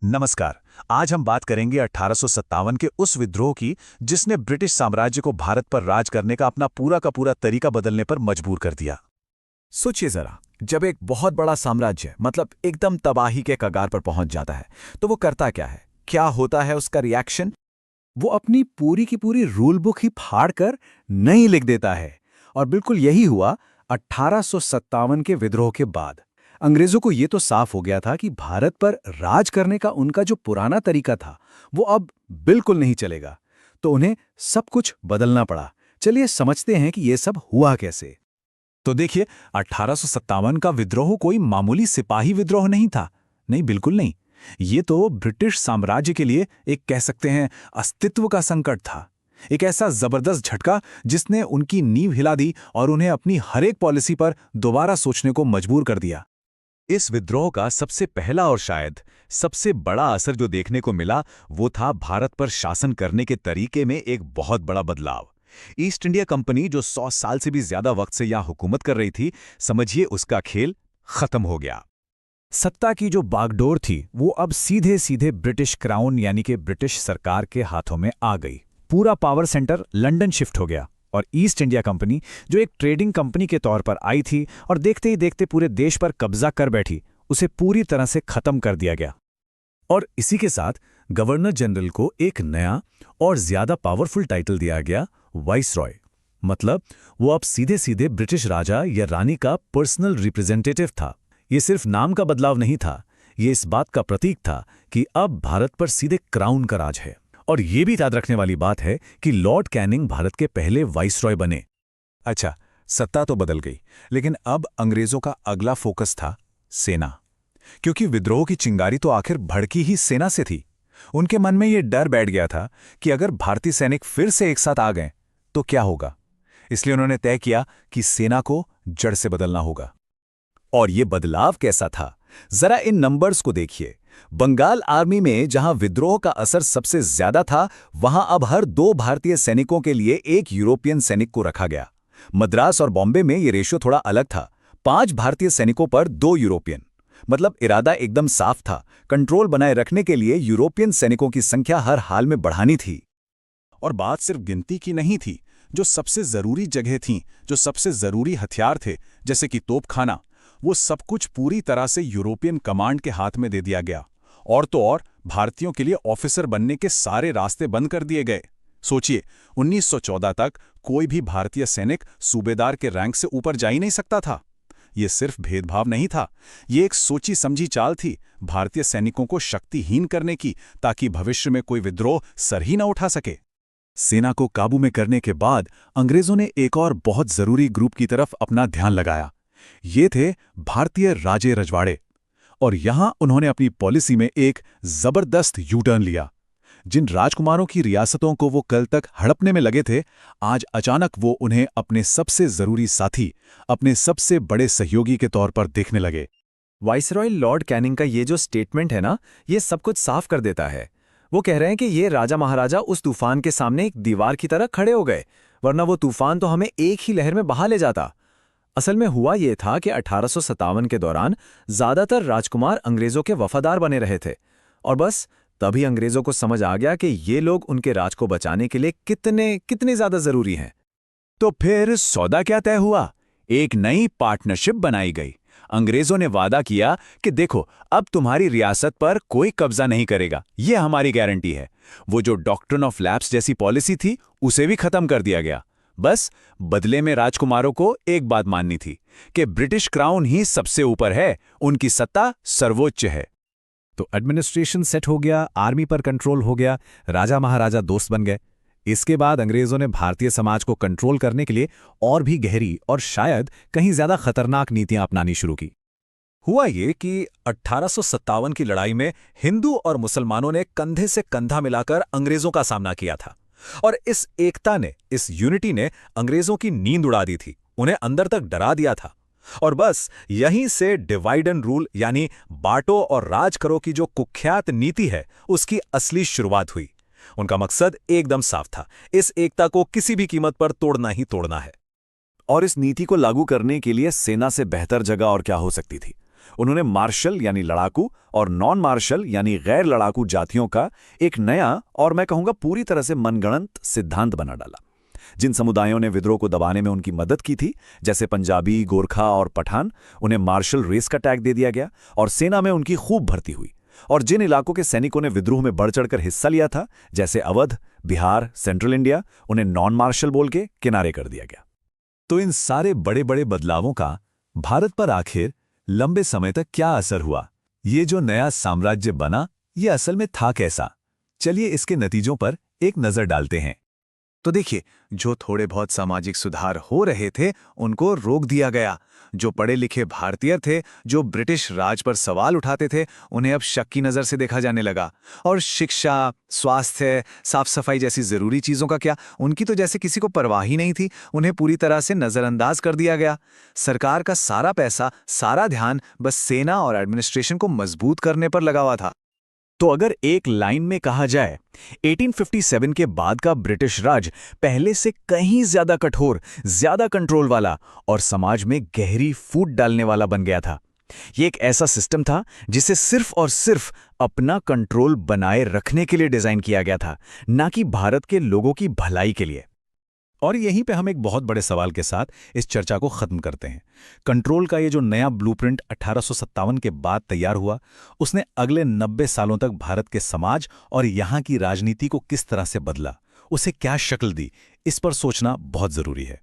नमस्कार। आज हम बात करेंगे 1857 के उस विद्रोह की जिसने ब्रिटिश साम्राज्य को भारत पर राज करने का अपना पूरा का पूरा तरीका बदलने पर मजबूर कर दिया। सोचिए जरा, जब एक बहुत बड़ा साम्राज्य मतलब एकदम तबाही के कगार पर पहुंच जाता है तो वो करता क्या है, क्या होता है उसका रिएक्शन? वो अपनी पूरी की पूरी रूल बुक ही फाड़ कर नई लिख देता है। और बिल्कुल यही हुआ 1857 के विद्रोह के बाद। अंग्रेजों को ये तो साफ हो गया था कि भारत पर राज करने का उनका जो पुराना तरीका था वो अब बिल्कुल नहीं चलेगा। तो उन्हें सब कुछ बदलना पड़ा। चलिए समझते हैं कि ये सब हुआ कैसे। तो देखिए, 1857 का विद्रोह कोई मामूली सिपाही विद्रोह नहीं था। नहीं, बिल्कुल नहीं। ये तो ब्रिटिश साम्राज्य के लिए एक कह सकते हैं अस्तित्व का संकट था। एक ऐसा जबरदस्त झटका जिसने उनकी नींव हिला दी और उन्हें अपनी हर एक पॉलिसी पर दोबारा सोचने को मजबूर कर दिया। इस विद्रोह का सबसे पहला और शायद सबसे बड़ा असर जो देखने को मिला वो था भारत पर शासन करने के तरीके में एक बहुत बड़ा बदलाव। ईस्ट इंडिया कंपनी जो 100 साल से भी ज्यादा वक्त से यहां हुकूमत कर रही थी, समझिए उसका खेल खत्म हो गया। सत्ता की जो बागडोर थी वो अब सीधे सीधे ब्रिटिश क्राउन यानी कि ब्रिटिश सरकार के हाथों में आ गई। पूरा पावर सेंटर लंदन शिफ्ट हो गया और ईस्ट इंडिया कंपनी जो एक ट्रेडिंग कंपनी के तौर पर आई थी और देखते ही देखते पूरे देश पर कब्जा कर बैठी, उसे पूरी तरह से खत्म कर दिया गया। और इसी के साथ गवर्नर जनरल को एक नया और ज्यादा पावरफुल टाइटल दिया गया, वाइसरॉय। मतलब वो अब सीधे सीधे ब्रिटिश राजा या रानी का पर्सनल रिप्रेजेंटेटिव था। ये सिर्फ नाम का बदलाव नहीं था, ये इस बात का प्रतीक था कि अब भारत पर सीधे क्राउन का राज है। और ये भी याद रखने वाली बात है कि लॉर्ड कैनिंग भारत के पहले वाइसरॉय बने। अच्छा, सत्ता तो बदल गई, लेकिन अब अंग्रेजों का अगला फोकस था सेना। क्योंकि विद्रोह की चिंगारी तो आखिर भड़की ही सेना से थी। उनके मन में यह डर बैठ गया था कि अगर भारतीय सैनिक फिर से एक साथ आ गए तो क्या होगा। इसलिए उन्होंने तय किया कि सेना को जड़ से बदलना होगा। और ये बदलाव कैसा था, जरा इन नंबर्स को देखिए। बंगाल आर्मी में जहां विद्रोह का असर सबसे ज्यादा था, वहां अब हर 2 भारतीय सैनिकों के लिए एक यूरोपियन सैनिक को रखा गया। मद्रास और बॉम्बे में ये रेशियो थोड़ा अलग था, 5 भारतीय सैनिकों पर 2 यूरोपियन। मतलब इरादा एकदम साफ था, कंट्रोल बनाए रखने के लिए यूरोपियन सैनिकों की संख्या हर हाल में बढ़ानी थी। और बात सिर्फ गिनती की नहीं थी। जो सबसे जरूरी जगह थीं, जो सबसे जरूरी हथियार थे, जैसे कि तोपखाना, वो सब कुछ पूरी तरह से यूरोपियन कमांड के हाथ में दे दिया गया। और तो और भारतीयों के लिए ऑफिसर बनने के सारे रास्ते बंद कर दिए गए। सोचिए, 1914 तक कोई भी भारतीय सैनिक सूबेदार के रैंक से ऊपर जा ही नहीं सकता था। ये सिर्फ भेदभाव नहीं था, ये एक सोची समझी चाल थी भारतीय सैनिकों को शक्तिहीन करने की, ताकि भविष्य में कोई विद्रोह सर ही न उठा सके। सेना को काबू में करने के बाद अंग्रेजों ने एक और बहुत जरूरी ग्रुप की तरफ अपना ध्यान लगाया। ये थे भारतीय राजे रजवाड़े। और यहां उन्होंने अपनी पॉलिसी में एक जबरदस्त यू टर्न लिया। जिन राजकुमारों की रियासतों को वो कल तक हड़पने में लगे थे, आज अचानक वो उन्हें अपने सबसे जरूरी साथी, अपने सबसे बड़े सहयोगी के तौर पर देखने लगे। वाइसरॉय लॉर्ड कैनिंग का ये जो स्टेटमेंट है ना, ये सब कुछ साफ कर देता है। वो कह रहे हैं कि ये राजा महाराजा उस तूफान के सामने एक दीवार की तरह खड़े हो गए, वरना वो तूफान तो हमें एक ही लहर में बहा ले जाता। असल में हुआ ये था कि 1857 के दौरान ज्यादातर राजकुमार अंग्रेजों के वफादार बने रहे थे, और बस तभी अंग्रेजों को समझ आ गया कि ये लोग उनके राज को बचाने के लिए कितने ज्यादा जरूरी हैं। तो फिर सौदा क्या तय हुआ? एक नई पार्टनरशिप बनाई गई। अंग्रेजों ने वादा किया कि देखो, अब तुम्हारी रियासत पर कोई कब्जा नहीं करेगा, ये हमारी गारंटी है। वो जो डॉक्ट्रिन ऑफ लैप्स जैसी पॉलिसी थी, उसे भी खत्म कर दिया गया। बस बदले में राजकुमारों को एक बात माननी थी कि ब्रिटिश क्राउन ही सबसे ऊपर है, उनकी सत्ता सर्वोच्च है। तो एडमिनिस्ट्रेशन सेट हो गया, आर्मी पर कंट्रोल हो गया, राजा महाराजा दोस्त बन गए। इसके बाद अंग्रेजों ने भारतीय समाज को कंट्रोल करने के लिए और भी गहरी और शायद कहीं ज्यादा खतरनाक नीतियां अपनानी शुरू की। हुआ ये कि 1857 की लड़ाई में हिंदू और मुसलमानों ने कंधे से कंधा मिलाकर अंग्रेजों का सामना किया था। और इस एकता ने, इस यूनिटी ने अंग्रेजों की नींद उड़ा दी थी, उन्हें अंदर तक डरा दिया था। और बस यहीं से डिवाइड एंड रूल यानी बांटो और राज करो की जो कुख्यात नीति है, उसकी असली शुरुआत हुई। उनका मकसद एकदम साफ था, इस एकता को किसी भी कीमत पर तोड़ना ही तोड़ना है। और इस नीति को लागू करने के लिए सेना से बेहतर जगह और क्या हो सकती थी। उन्होंने मार्शल यानी लड़ाकू और नॉन मार्शल यानी गैर लड़ाकू जातियों का एक नया और मैं कहूंगा पूरी तरह से मनगढ़ंत सिद्धांत बना डाला। जिन समुदायों ने विद्रोह को दबाने में उनकी मदद की थी, जैसे पंजाबी, गोरखा और पठान, उन्हें मार्शल रेस का टैग दे दिया गया और सेना में उनकी खूब भर्ती हुई। और जिन इलाकों के सैनिकों ने विद्रोह में बढ़ चढ़कर हिस्सा लिया था, जैसे अवध, बिहार, सेंट्रल इंडिया, उन्हें नॉन मार्शल बोल के किनारे कर दिया गया। तो इन सारे बड़े बड़े बदलावों का भारत पर आखिर लंबे समय तक क्या असर हुआ? ये जो नया साम्राज्य बना, ये असल में था कैसा? चलिए इसके नतीजों पर एक नजर डालते हैं। तो देखिए, जो थोड़े बहुत सामाजिक सुधार हो रहे थे उनको रोक दिया गया। जो पढ़े लिखे भारतीय थे, जो ब्रिटिश राज पर सवाल उठाते थे, उन्हें अब शक की नज़र से देखा जाने लगा। और शिक्षा, स्वास्थ्य, साफ सफाई जैसी ज़रूरी चीज़ों का क्या, उनकी तो जैसे किसी को परवाह ही नहीं थी, उन्हें पूरी तरह से नज़रअंदाज कर दिया गया। सरकार का सारा पैसा, सारा ध्यान बस सेना और एडमिनिस्ट्रेशन को मजबूत करने पर लगा हुआ था। तो अगर एक लाइन में कहा जाए, 1857 के बाद का ब्रिटिश राज पहले से कहीं ज्यादा कठोर, ज्यादा कंट्रोल वाला और समाज में गहरी फूट डालने वाला बन गया था। ये एक ऐसा सिस्टम था जिसे सिर्फ और सिर्फ अपना कंट्रोल बनाए रखने के लिए डिजाइन किया गया था, ना कि भारत के लोगों की भलाई के लिए। और यहीं पे हम एक बहुत बड़े सवाल के साथ इस चर्चा को खत्म करते हैं। कंट्रोल का ये जो नया ब्लूप्रिंट 1857 के बाद तैयार हुआ, उसने अगले 90 सालों तक भारत के समाज और यहाँ की राजनीति को किस तरह से बदला, उसे क्या शक्ल दी, इस पर सोचना बहुत जरूरी है।